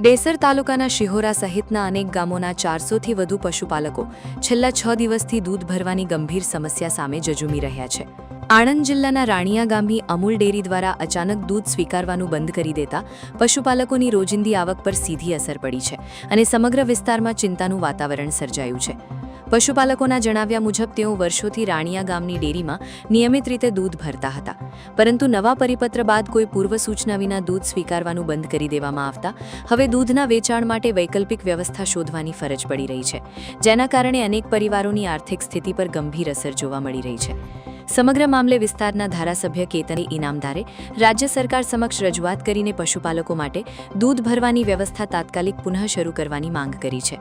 ડેસર તાલુકાના શિહોરા સહિતના અનેક ગામોના 400થી વધુ પશુપાલકો છેલ્લા 6 દિવસથી દૂધ ભરવાની ગંભીર સમસ્યા સામે ઝઝૂમી રહ્યા છે. આણંદ જિલ્લાના રાણિયા ગામની અમૂલ ડેરી દ્વારા અચાનક દૂધ સ્વીકારવાનું બંધ કરી દેતા પશુપાલકોની રોજિંદી આવક પર સીધી અસર પડી છે અને સમગ્ર વિસ્તારમાં ચિંતાનું વાતાવરણ સર્જાયું છે. પશુપાલકોના જણાવ્યા મુજબ તેઓ વર્ષોથી રાણિયા ગામની ડેરીમાં નિયમિત રીતે દૂધ ભરતા હતા, પરંતુ નવા પરિપત્ર બાદ કોઈ પૂર્વ સૂચના વિના દૂધ સ્વીકારવાનું બંધ કરી દેવામાં આવતા હવે દૂધના વેચાણ માટે વૈકલ્પિક વ્યવસ્થા શોધવાની ફરજ પડી રહી છે, જેના કારણે અનેક પરિવારોની આર્થિક સ્થિતિ પર ગંભીર અસર જોવા મળી રહી છે. સમગ્ર મામલે વિસ્તારના ધારાસભ્ય કેતન ઇનામદારે રાજ્ય સરકાર સમક્ષ રજૂઆત કરીને પશુપાલકો માટે દૂધ ભરવાની વ્યવસ્થા તાત્કાલિક પુનઃ શરૂ કરવાની માંગ કરી છે.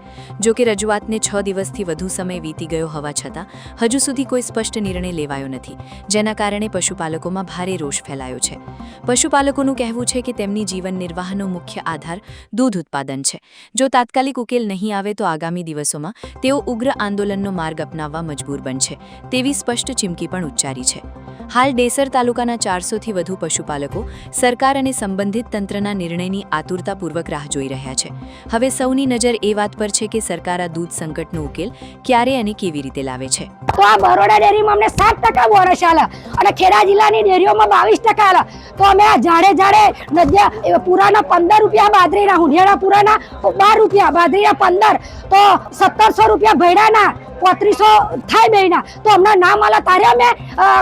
જો કે રજૂઆતને 6 દિવસથી વધુ સમય વીતી ગયો હોવા છતાં હજુ સુધી કોઈ સ્પષ્ટ નિર્ણય લેવાયો નથી, જેના કારણે પશુપાલકોમાં ભારે રોષ ફેલાયો છે. પશુપાલકોનું કહેવું છે કે તેમની જીવન નિર્વાહનો મુખ્ય આધાર દૂધ ઉત્પાદન છે. જો તાત્કાલિક ઉકેલ નહીં આવે તો આગામી દિવસોમાં તેઓ ઉગ્ર આંદોલનનો માર્ગ અપનાવવા મજબૂર બનશે તેવી સ્પષ્ટ ચીમકી પણ ઉચ્ચારી છે. હાલ ડેસર તાલુકાના 400થી વધુ પશુપાલકો સરકાર અને સંબંધિત તંત્રના નિર્ણયની આતુરતાપૂર્વક રાહ જોઈ રહ્યા છે. હવે સૌની નજર એ વાત પર છે કે સરકાર આ દૂધ સંકટનો ઉકેલ ક્યારે અને કેવી રીતે લાવે છે. તો આ બરોડા ડેરીમાં અમને 7% બોનસ આલે અને ખેડા જિલ્લાની ડેરીઓમાં 22% આલે. તો અમે આ જાડે નદિયા પુરાના 15 રૂપિયા બાદરીના, હુંડિયાના પુરાના 12 રૂપિયા, બાદરીના 15, તો 1700 રૂપિયા ભૈડાના 3500 થાય મહિના. તો અમને નામ આલા તારે અમે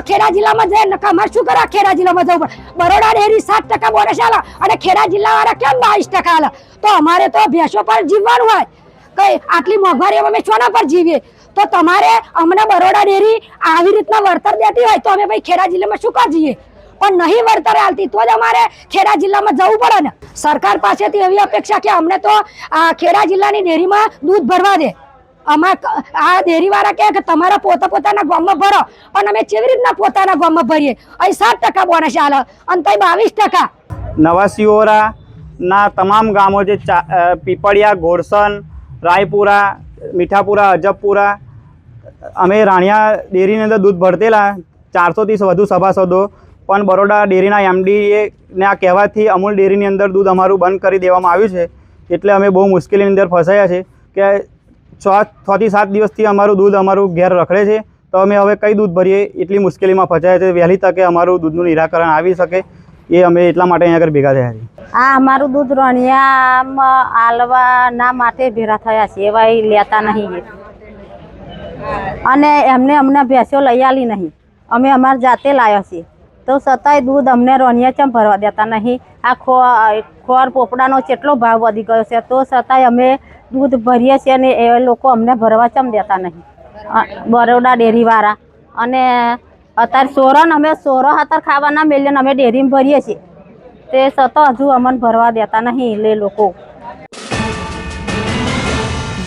ખેડા જિલ્લામાં જઈએ, અમારે શું કરે ખેડા જિલ્લામાં જવું પડે. બરોડા ડેરી 7% બોનસ આલે અને ખેડા જિલ્લાવાળા કેમ 22% આલે? તો અમારે તો ભેંસો પર જીવવાનું હોય, કઈ આટલી મોંઘવારીમાં અમે સોના પર જીવીએ. તો તમારે અમને બરોડા ડેરી આવી રીતના વળતર દેતી હોય તો અમે ભાઈ ખેડા જિલ્લામાં શું કા જઈએ? પણ નહીં વળતર આલતી તો જ અમારે ખેડા જિલ્લામાં જવું પડે ને. સરકાર પાસેથી એવી અપેક્ષા કે અમને તો ખેડા જિલ્લાની ડેરીમાં દૂધ ભરવા દે. આ ડેરીવાળા કહે કે તમારા પોતાના ગામમાં ભરો, પણ અમે કેવી રીતના પોતાના ગામમાં ભરીએ? અહીં 7% બોનસ આલે અને તઈ 22%. નવા શિહોરાના તમામ ગામો જે પીપળિયા, ઘોડસન, રાયપુરા, મીઠાપુરા, અજબપુરા, અમે રાણિયા ડેરીની અંદર દૂધ ભરતેલા 400થી વધુ સભાસદો, પણ બરોડા ડેરીના એમડીને આ કહેવાથી અમૂલ ડેરીની અંદર દૂધ અમારું બંધ કરી દેવામાં આવ્યું છે. એટલે અમે બહુ મુશ્કેલીની અંદર ફસાયા છે કે 6 થી 7 દિવસથી અમારું દૂધ અમારું ઘેર રખડે છે. તો અમે હવે કઈ દૂધ ભરીએ એટલી મુશ્કેલીમાં ફસાયા છે. વહેલી તકે અમારું દૂધનું નિરાકરણ આવી શકે એ અમે એટલા માટે અહીંયા આગળ ભેગા થયા છીએ. આ અમારું દૂધ રણિયામાં આલવાના માટે ભેગા થયા છે, એવા લેતા નહીં અને અમને ભેંસો લઈ આલી નહીં, અમે અમારા જાતે લાવ્યા છીએ. તો છતાંય દૂધ અમને રણિયા ચમ ભરવા દેતા નહીં. આ ખોર પોપડાનો કેટલો ભાવ વધી ગયો છે, તો છતાંય અમે દૂધ ભરીએ છીએ અને એ લોકો અમને ભરવા ચમ દેતા નહીં, બરોડા ડેરીવાળા. અને અત્યારે સોરણ અમે અત્યારે ખાવાના મેલીને અમે ડેરીમાં ભરીએ છીએ, તે છતાં હજુ અમને ભરવા દેતા નહીં એ લોકો.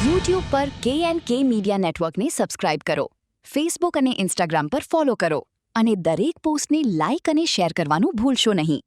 YouTube પર KNK મીડિયા નેટવર્કને સબસ્ક્રાઇબ કરો, Facebook અને Instagram પર ફોલો કરો અને દરેક પોસ્ટને લાઇક અને શેર કરવાનું ભૂલશો નહીં.